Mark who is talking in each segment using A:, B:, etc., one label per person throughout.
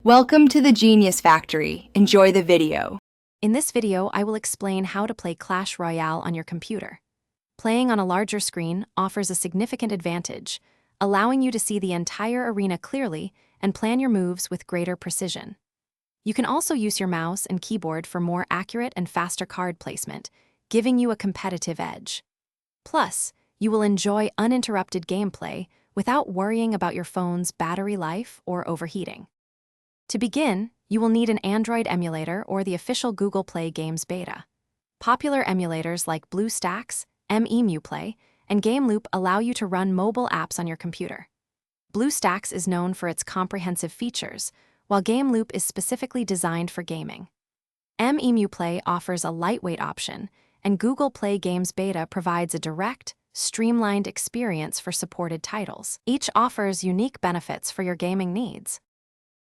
A: Welcome to the Genius Factory. Enjoy the video.
B: In this video, I will explain how to play Clash Royale on your computer. Playing on a larger screen offers a significant advantage, allowing you to see the entire arena clearly and plan your moves with greater precision. You can also use your mouse and keyboard for more accurate and faster card placement, giving you a competitive edge. Plus, you will enjoy uninterrupted gameplay without worrying about your phone's battery life or overheating. To begin, you will need an Android emulator or the official Google Play Games beta. Popular emulators like BlueStacks, MEmuPlay, and GameLoop allow you to run mobile apps on your computer. BlueStacks is known for its comprehensive features, while GameLoop is specifically designed for gaming. MEmuPlay offers a lightweight option, and Google Play Games beta provides a direct, streamlined experience for supported titles. Each offers unique benefits for your gaming needs.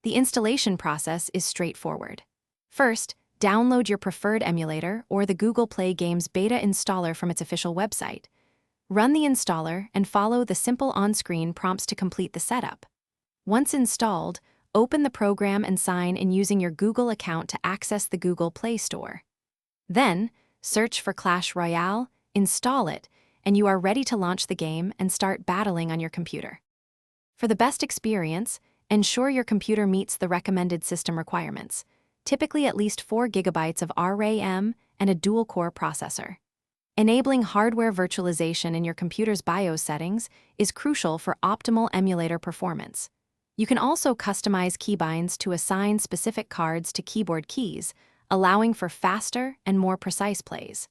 B: The installation process is straightforward. First, download your preferred emulator or the Google Play Games beta installer from its official website. Run the installer and follow the simple on-screen prompts to complete the setup. Once installed, open the program and sign in using your Google account to access the Google Play Store. Then, search for Clash Royale, install it, and you are ready to launch the game and start battling on your computer. For the best experience, ensure your computer meets the recommended system requirements, typically at least 4 GB of RAM and a dual-core processor. Enabling hardware virtualization in your computer's BIOS settings is crucial for optimal emulator performance. You can also customize keybinds to assign specific cards to keyboard keys, allowing for faster and more precise plays.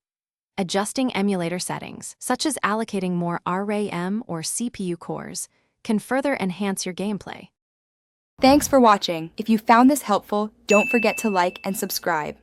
B: Adjusting emulator settings, such as allocating more RAM or CPU cores, can further enhance your gameplay.
A: Thanks for watching. If you found this helpful, don't forget to like and subscribe.